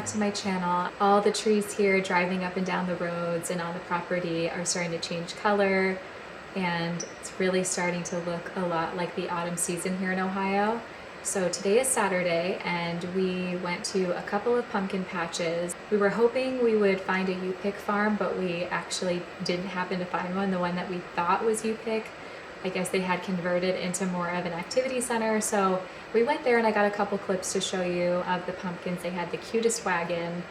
back to my channel. All the trees here driving up and down the roads and on the property are starting to change color, and it's really starting to look a lot like the autumn season here in Ohio. So today is Saturday and we went to a couple of pumpkin patches. We were hoping we would find a U-Pick farm, but we actually didn't happen to find one. The one that we thought was U-Pick, I guess they had converted into more of an activity center. So we went there and I got a couple clips to show you of the pumpkins. They had the cutest wagon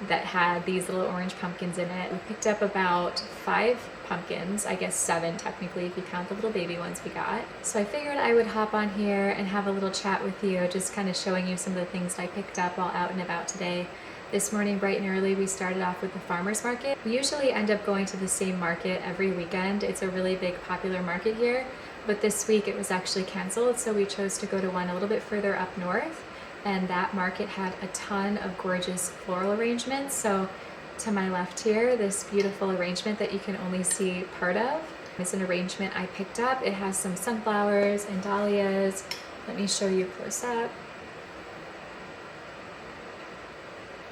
that had these little orange pumpkins in it. We picked up about 5 pumpkins, I guess 7 technically if you count the little baby ones we got. So I figured I would hop on here and have a little chat with you, just kind of showing you some of the things I picked up while out and about today. This morning bright and early we started off with the farmer's market. We usually end up going to the same market every weekend. It's a really big popular market here, but this week it was actually canceled, so we chose to go to one a little bit further up north, and that market had a ton of gorgeous floral arrangements. So to my left here, this beautiful arrangement that you can only see part of is an arrangement I picked up. It has some sunflowers and dahlias. Let me show you close up.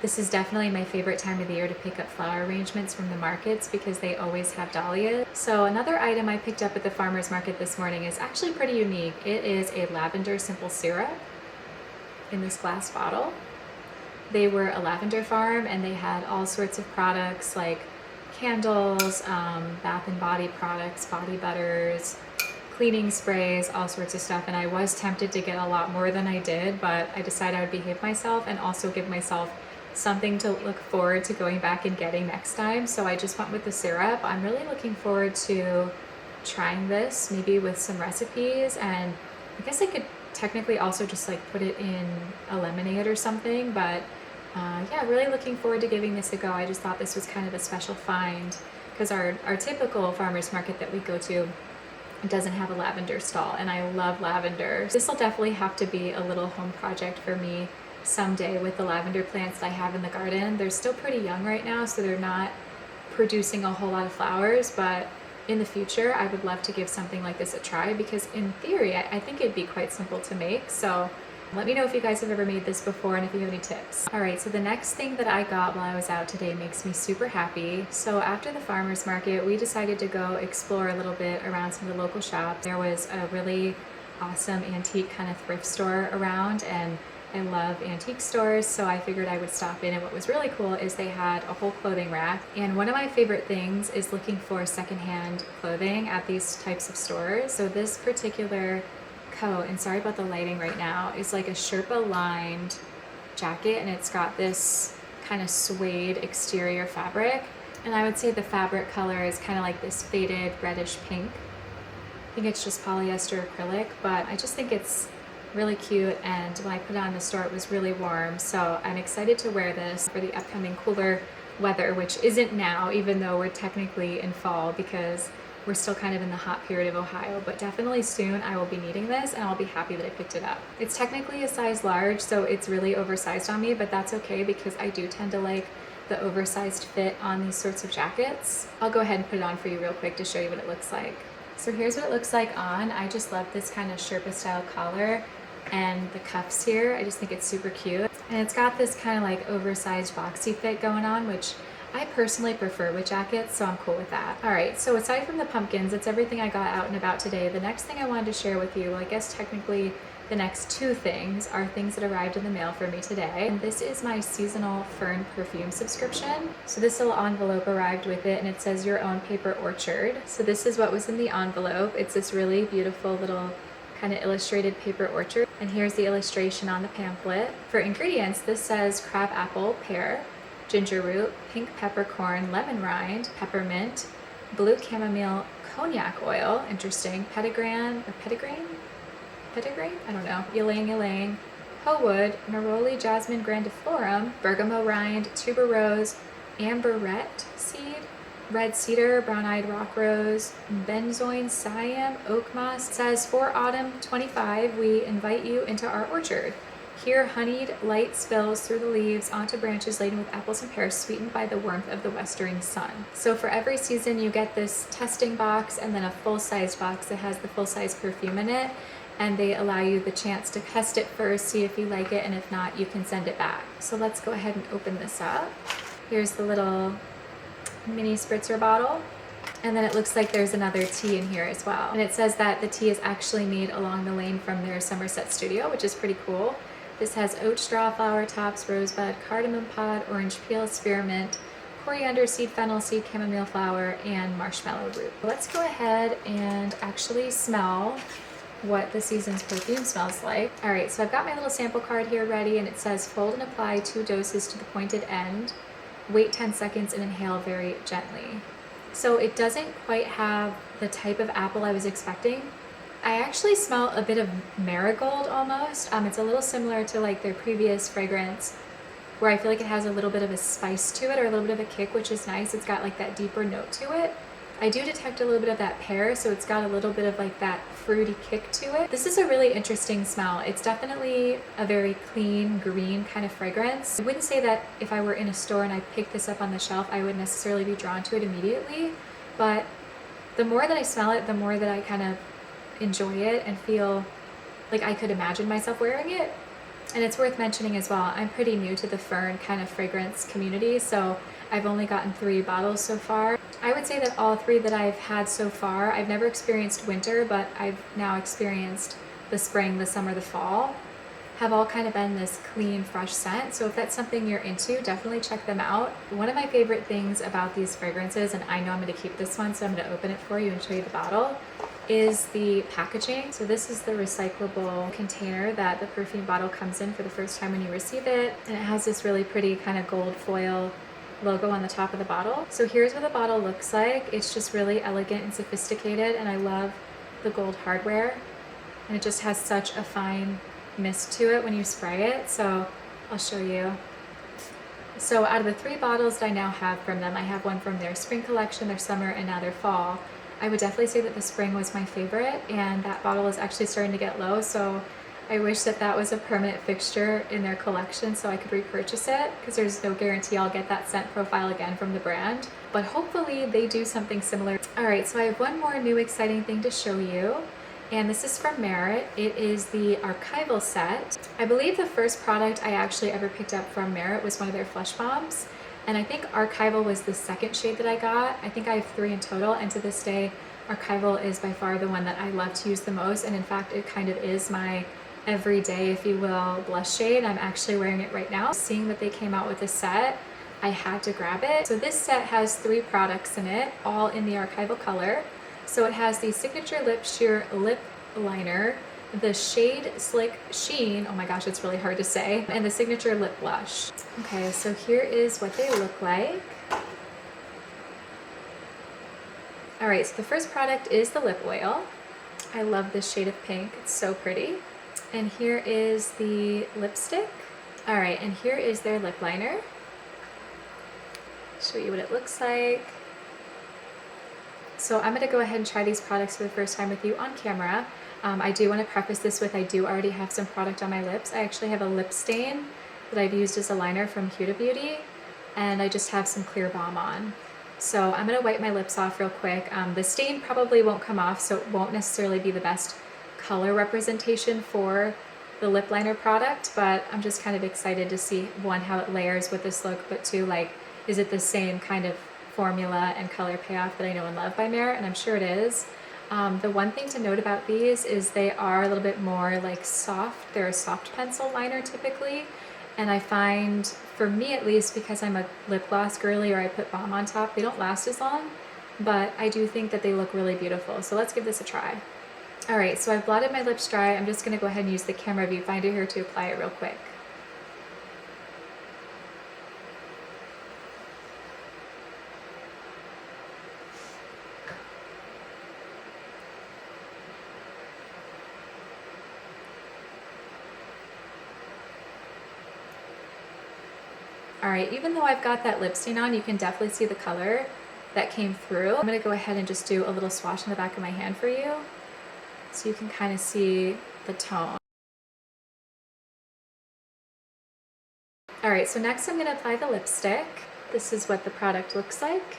This is definitely my favorite time of the year to pick up flower arrangements from the markets because they always have dahlias. So another item I picked up at the farmer's market this morning is actually pretty unique. It is a lavender simple syrup in this glass bottle. They were a lavender farm and they had all sorts of products like candles, bath and body products, body butters, cleaning sprays, all sorts of stuff. And I was tempted to get a lot more than I did, but I decided I would behave myself and also give myself something to look forward to going back and getting next time. So I just went with the syrup. I'm really looking forward to trying this, maybe with some recipes, and I guess I could technically also just like put it in a lemonade or something, but yeah, really looking forward to giving this a go. I just thought this was kind of a special find because our typical farmer's market that we go to doesn't have a lavender stall, and I love lavender. This will definitely have to be a little home project for me someday with the lavender plants that I have in the garden. They're still pretty young right now, so they're not producing a whole lot of flowers, but in the future I would love to give something like this a try because in theory I think it'd be quite simple to make. So let me know if you guys have ever made this before and if you have any tips. All right, so the next thing that I got while I was out today makes me super happy. So after the farmer's market, we decided to go explore a little bit around some of the local shops. There was a really awesome antique kind of thrift store around, and I love antique stores, so I figured I would stop in. And what was really cool is they had a whole clothing rack. And one of my favorite things is looking for secondhand clothing at these types of stores. So this particular coat, and sorry about the lighting right now, is like a Sherpa lined jacket, and it's got this kind of suede exterior fabric. And I would say the fabric color is kind of like this faded reddish pink. I think it's just polyester acrylic, but I just think it's really cute, and when I put it on in the store it was really warm, so I'm excited to wear this for the upcoming cooler weather, which isn't now, even though we're technically in fall because we're still kind of in the hot period of Ohio, but definitely soon I will be needing this and I'll be happy that I picked it up. It's technically a size large, so it's really oversized on me, but that's okay because I do tend to like the oversized fit on these sorts of jackets. I'll go ahead and put it on for you real quick to show you what it looks like. So here's what it looks like on. I just love this kind of Sherpa style collar and the cuffs here. I just think it's super cute, and it's got this kind of like oversized boxy fit going on, which I personally prefer with jackets, so I'm cool with that. All right, so aside from the pumpkins, that's everything I got out and about today. The next thing I wanted to share with you, well, I guess technically the next 2 things are things that arrived in the mail for me today. And this is my seasonal fern perfume subscription. So this little envelope arrived with it, and it says your own paper orchard. So this is what was in the envelope. It's this really beautiful little kind of illustrated paper orchard. And here's the illustration on the pamphlet. For ingredients, this says crab apple, pear, ginger root, pink peppercorn, lemon rind, peppermint, blue chamomile, cognac oil, interesting, petitgrain, I don't know, ylang ylang, hoe wood, neroli jasmine grandiflorum, bergamot rind, tuberose, amberette seed, red cedar, brown-eyed rock rose, benzoin, siam, oak moss. It says for autumn 25, we invite you into our orchard. Here, honeyed light spills through the leaves onto branches laden with apples and pears, sweetened by the warmth of the westering sun. So for every season, you get this testing box and then a full-size box that has the full-size perfume in it. and they allow you the chance to test it first, see if you like it, and if not, you can send it back. So let's go ahead and open this up. Here's the little mini spritzer bottle. And then it looks like there's another tea in here as well. And it says that the tea is actually made along the lane from their Somerset studio, which is pretty cool. This has oat straw, flower tops, rosebud, cardamom pod, orange peel, spearmint, coriander seed, fennel seed, chamomile flower, and marshmallow root. Let's go ahead and actually smell what the Seasons perfume smells like. All right, so I've got my little sample card here ready, and it says fold and apply 2 doses to the pointed end. Wait 10 seconds and inhale very gently. So it doesn't quite have the type of apple I was expecting. I actually smell a bit of marigold almost. It's a little similar to like their previous fragrance, where I feel like it has a little bit of a spice to it, or a little bit of a kick, which is nice. It's got like that deeper note to it. I do detect a little bit of that pear, so it's got a little bit of like that fruity kick to it. This is a really interesting smell. It's definitely a very clean, green kind of fragrance. I wouldn't say that if I were in a store and I picked this up on the shelf, I would necessarily be drawn to it immediately, but the more that I smell it, the more that I kind of enjoy it and feel like I could imagine myself wearing it. And it's worth mentioning as well, I'm pretty new to the fern kind of fragrance community, so I've only gotten 3 bottles so far. I would say that all 3 that I've had so far, I've never experienced winter, but I've now experienced the spring, the summer, the fall, have all kind of been this clean, fresh scent. So if that's something you're into, definitely check them out. One of my favorite things about these fragrances, and I know I'm gonna keep this one, so I'm gonna open it for you and show you the bottle, is the packaging. So this is the recyclable container that the perfume bottle comes in for the first time when you receive it. And it has this really pretty kind of gold foil logo on the top of the bottle. So here's what the bottle looks like. It's just really elegant and sophisticated, and I love the gold hardware. And it just has such a fine mist to it when you spray it. So I'll show you. So out of the 3 bottles that I now have from them, I have one from their spring collection, their summer, and now their fall. I would definitely say that the spring was my favorite, and that bottle is actually starting to get low, so I wish that that was a permanent fixture in their collection so I could repurchase it, because there's no guarantee I'll get that scent profile again from the brand, but hopefully they do something similar. All right, so I have one more new exciting thing to show you, and this is from Merit. It is the Archival set. I believe the first product I actually ever picked up from Merit was one of their Flush Bombs, and I think Archival was the second shade that I got. I think I have 3 in total, and to this day, Archival is by far the one that I love to use the most, and in fact, it kind of is my everyday, if you will, blush shade. I'm actually wearing it right now. Seeing that they came out with a set, I had to grab it. So this set has 3 products in it, all in the Archival color. So it has the Signature Lip Sheer Lip Liner, the Shade Slick Sheen, oh my gosh, it's really hard to say, and the Signature Lip Blush. Okay, so here is what they look like. All right, so the first product is the lip oil. I love this shade of pink, it's so pretty. And here is the lipstick. All right, and here is their lip liner. Show you what it looks like. So I'm gonna go ahead and try these products for the first time with you on camera. I do wanna preface this with, I do already have some product on my lips. I actually have a lip stain that I've used as a liner from Huda Beauty, and I just have some clear balm on. So I'm gonna wipe my lips off real quick. The stain probably won't come off, so it won't necessarily be the best color representation for the lip liner product, but I'm just kind of excited to see, 1, how it layers with this look, but 2, like, is it the same kind of formula and color payoff that I know and love by Merit? And I'm sure it is. The one thing to note about these is they are a little bit more like soft. They're a soft pencil liner typically, and I find, for me at least, because I'm a lip gloss girly or I put balm on top, they don't last as long, but I do think that they look really beautiful. So let's give this a try. All right, so I've blotted my lips dry. I'm just gonna go ahead and use the camera viewfinder here to apply it real quick. All right, even though I've got that lip stain on, you can definitely see the color that came through. I'm gonna go ahead and just do a little swatch in the back of my hand for you, so you can kind of see the tone. All right, so next I'm gonna apply the lipstick. This is what the product looks like.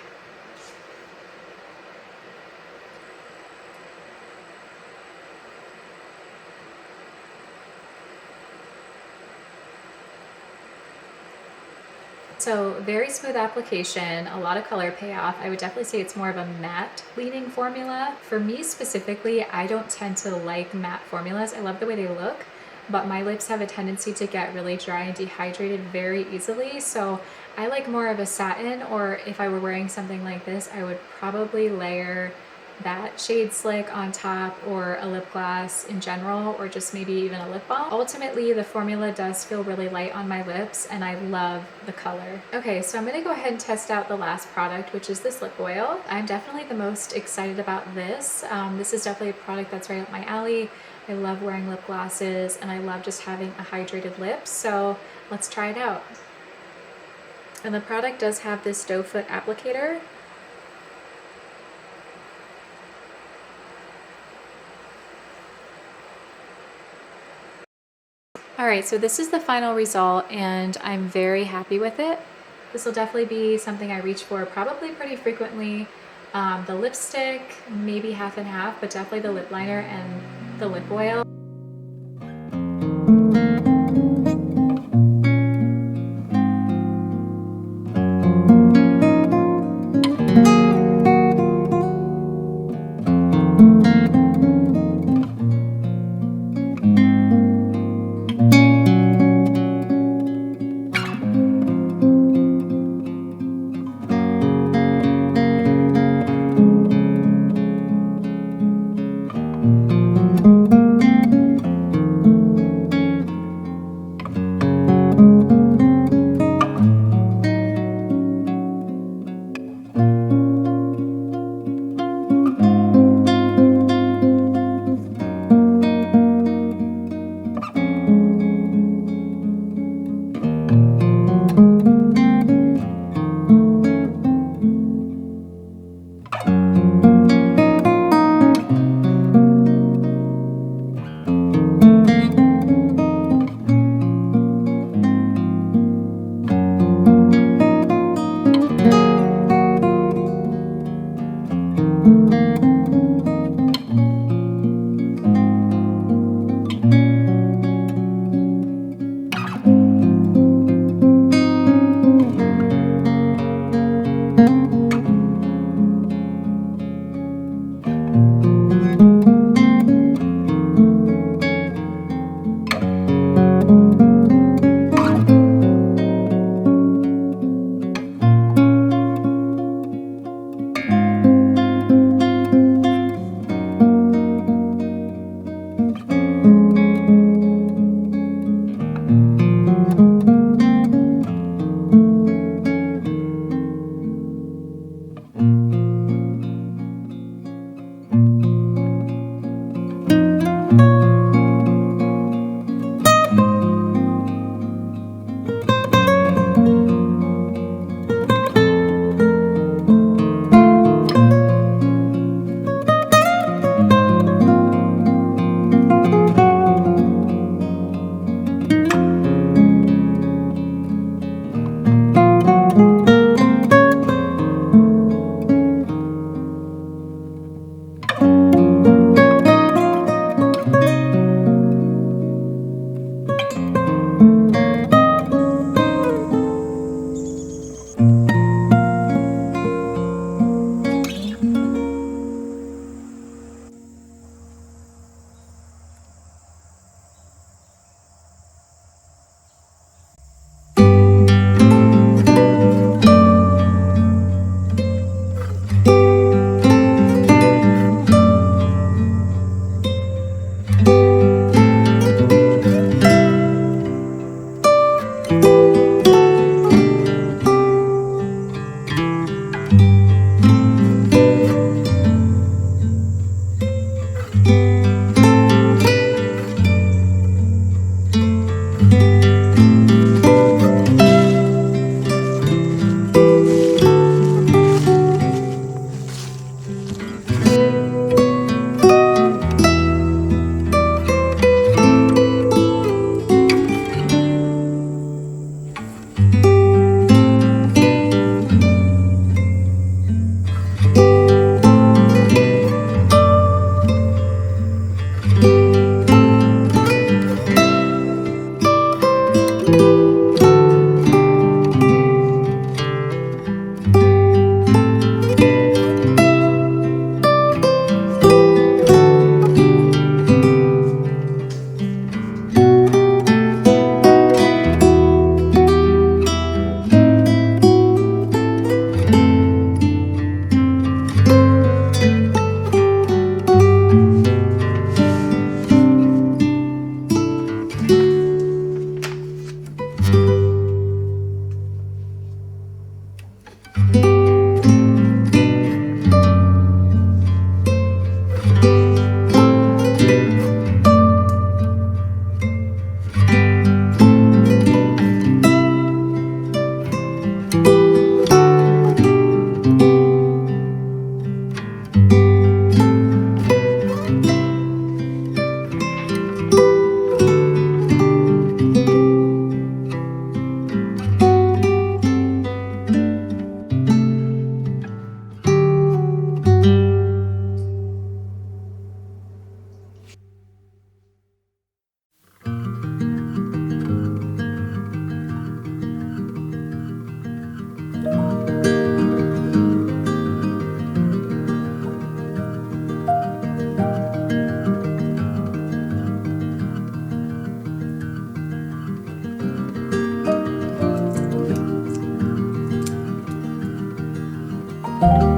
So very smooth application, a lot of color payoff. I would definitely say it's more of a matte leaning formula. For me specifically, I don't tend to like matte formulas. I love the way they look, but my lips have a tendency to get really dry and dehydrated very easily. So I like more of a satin, or if I were wearing something like this, I would probably layer that Shade Slick on top, or a lip gloss in general, or just maybe even a lip balm. Ultimately, the formula does feel really light on my lips and I love the color. Okay, so I'm gonna go ahead and test out the last product, which is this lip oil. I'm definitely the most excited about this. This is definitely a product that's right up my alley. I love wearing lip glosses and I love just having a hydrated lip, so let's try it out. And the product does have this doe foot applicator. All right, so this is the final result and I'm very happy with it. This will definitely be something I reach for probably pretty frequently. The lipstick, maybe half and half, but definitely the lip liner and the lip oil. you.